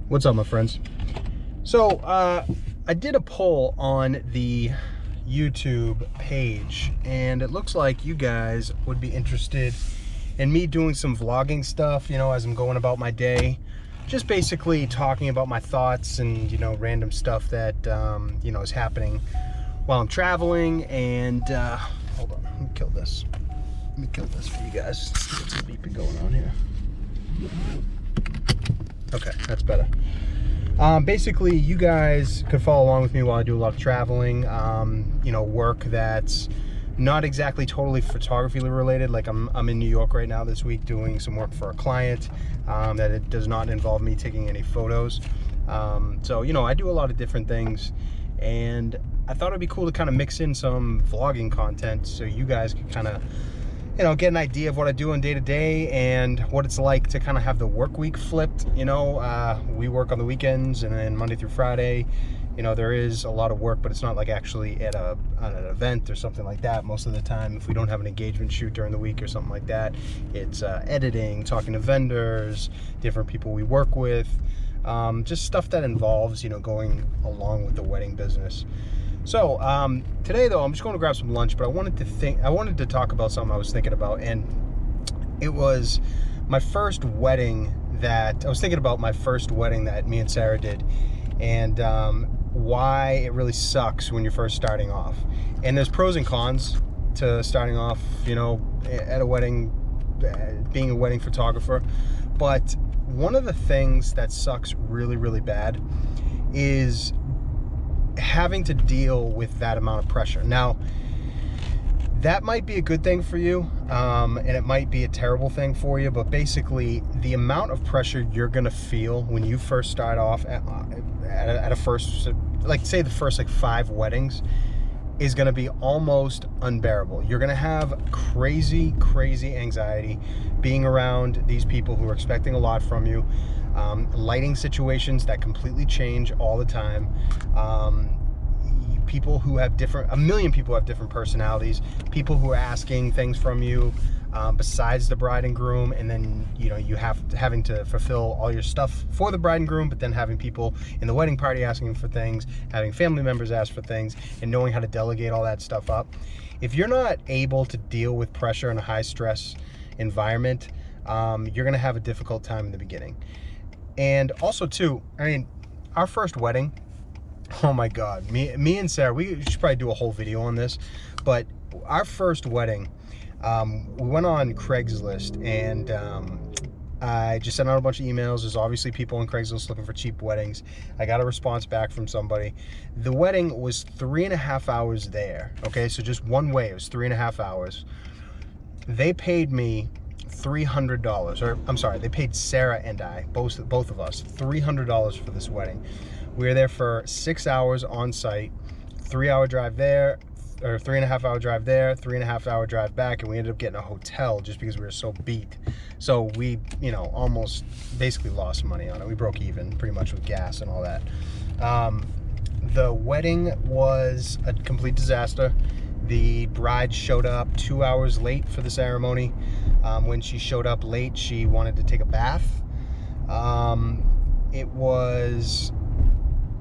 What's up, my friends? So I did a poll on the YouTube page, and it looks like you guys would be interested in me doing some vlogging stuff, as I'm going about my day, just basically talking about my thoughts and random stuff that is happening while I'm traveling. And hold on, let me kill this for you guys. Let's get some beeping going on here. Okay, that's better. Basically, you guys could follow along with me while I do a lot of traveling, work that's not exactly totally photography related. Like I'm in New York right now this week doing some work for a client that it does not involve me taking any photos. So, I do a lot of different things, and I thought it'd be cool to kind of mix in some vlogging content so you guys could kind of get an idea of what I do on day to day and what it's like to kind of have the work week flipped. We work on the weekends, and then Monday through Friday, there is a lot of work, but it's not like actually at an event or something like that. Most of the time, if we don't have an engagement shoot during the week or something like that, it's editing, talking to vendors, different people we work with, just stuff that involves, going along with the wedding business. So today though, I'm just going to grab some lunch, but I wanted to talk about something I was thinking about, and it was my first wedding that me and Sarah did, and why it really sucks when you're first starting off. And there's pros and cons to starting off, at a wedding, being a wedding photographer. But one of the things that sucks really, really bad is having to deal with that amount of pressure. Now, that might be a good thing for you, and it might be a terrible thing for you, but basically the amount of pressure you're gonna feel when you first start off at a first, like say the first 5 weddings, is gonna be almost unbearable. You're gonna have crazy anxiety being around these people who are expecting a lot from you. Lighting situations that completely change all the time. People who have a million people have different personalities. People who are asking things from you besides the bride and groom, and then you having to fulfill all your stuff for the bride and groom, but then having people in the wedding party asking for things, having family members ask for things, and knowing how to delegate all that stuff up. If you're not able to deal with pressure in a high stress environment, you're gonna have a difficult time in the beginning. And also too, our first wedding, oh my God, me and Sarah, we should probably do a whole video on this, but our first wedding, we went on Craigslist, and I just sent out a bunch of emails. There's obviously people on Craigslist looking for cheap weddings. I got a response back from somebody. The wedding was 3.5 hours there, okay? So just one way, it was 3.5 hours. They paid me $300, or I'm sorry, they paid Sarah and I, both of us, $300 for this wedding. We were there for 6 hours on site, 3-hour drive there, or 3.5 hour drive there, 3.5 hour drive back, and we ended up getting a hotel just because we were so beat. So we, almost basically lost money on it. We broke even pretty much with gas and all that. The wedding was a complete disaster. The bride showed up 2 hours late for the ceremony. When she showed up late, she wanted to take a bath. It was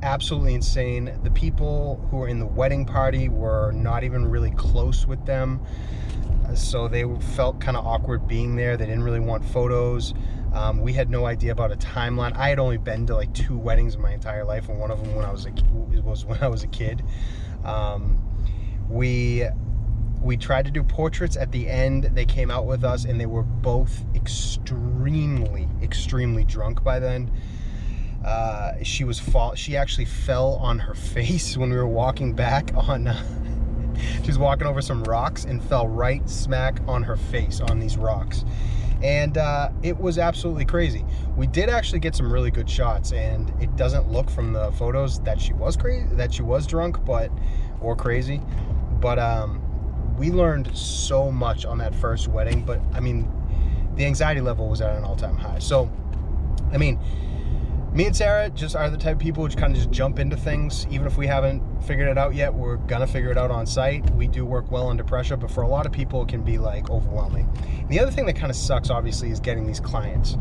absolutely insane. The people who were in the wedding party were not even really close with them, so they felt kind of awkward being there. They didn't really want photos. We had no idea about a timeline. I had only been to 2 weddings in my entire life, and one of them when I was a kid. We tried to do portraits at the end. They came out with us, and they were both extremely drunk by then. She actually fell on her face when we were walking back on she was walking over some rocks and fell right smack on her face on these rocks, and it was absolutely crazy. We did actually get some really good shots, and it doesn't look from the photos that she was drunk or crazy, but we learned so much on that first wedding. But the anxiety level was at an all-time high. So me and Sarah just are the type of people who kind of just jump into things. Even if we haven't figured it out yet, we're gonna figure it out on site. We do work well under pressure, but for a lot of people it can be overwhelming. And the other thing that kind of sucks, obviously, is getting these clients.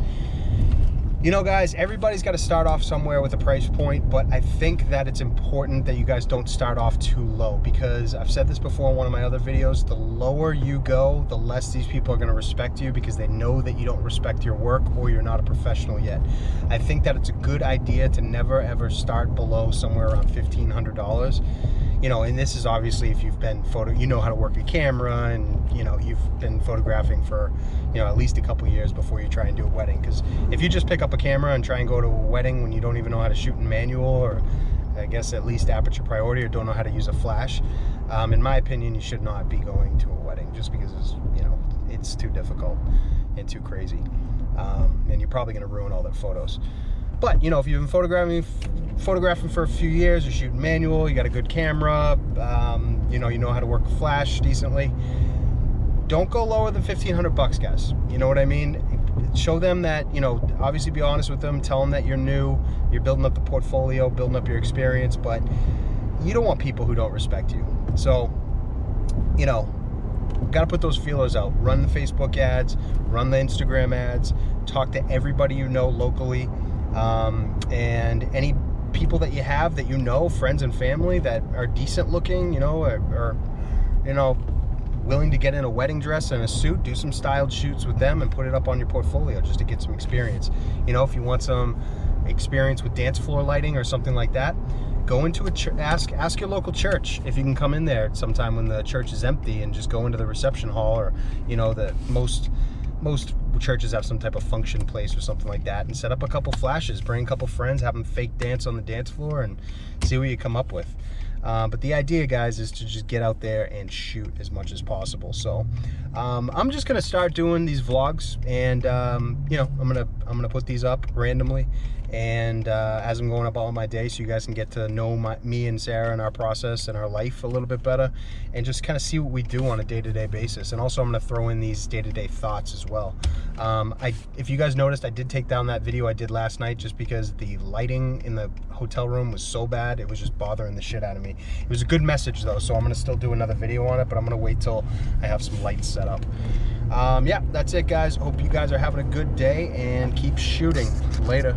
You know, guys, everybody's got to start off somewhere with a price point, but I think that it's important that you guys don't start off too low, because I've said this before in one of my other videos, the lower you go, the less these people are going to respect you, because they know that you don't respect your work or you're not a professional yet. I think that it's a good idea to never ever start below somewhere around $1,500. You know, and this is obviously if you've been you know how to work a camera, and you know you've been photographing for, you know, at least a couple years before you try and do a wedding. Because if you just pick up a camera and try and go to a wedding when you don't even know how to shoot in manual, or I guess at least aperture priority, or don't know how to use a flash, in my opinion, you should not be going to a wedding, just because it's, you know, it's too difficult and too crazy, and you're probably going to ruin all their photos. But, you know, if you've been photographing for a few years, you're shooting manual, you got a good camera, you know how to work a flash decently, don't go lower than 1,500 bucks, guys. You know what I mean? Show them that, you know, obviously be honest with them, tell them that you're new, you're building up the portfolio, building up your experience, but you don't want people who don't respect you. So, you know, got to put those feelers out. Run the Facebook ads, run the Instagram ads, talk to everybody you know locally. And any people that you have that you know, friends and family that are decent looking, you know, or you know, willing to get in a wedding dress and a suit, do some styled shoots with them and put it up on your portfolio just to get some experience. You know, if you want some experience with dance floor lighting or something like that, go into a ask your local church if you can come in there sometime when the church is empty, and just go into the reception hall, or, you know, the most churches have some type of function place or something like that, and set up a couple flashes, bring a couple friends, have them fake dance on the dance floor, and see what you come up with. But the idea, guys, is to just get out there and shoot as much as possible. So I'm just gonna start doing these vlogs, and you know, I'm gonna put these up randomly, and as I'm going about my day, so you guys can get to know me and Sarah and our process and our life a little bit better, and just kind of see what we do on a day-to-day basis. And also I'm gonna throw in these day-to-day thoughts as well. If you guys noticed, I did take down that video I did last night just because the lighting in the hotel room was so bad, it was just bothering the shit out of me. It was a good message though, so I'm gonna still do another video on it, but I'm gonna wait till I have some lights set up. Yeah, that's it, guys. Hope you guys are having a good day, and keep shooting. Later.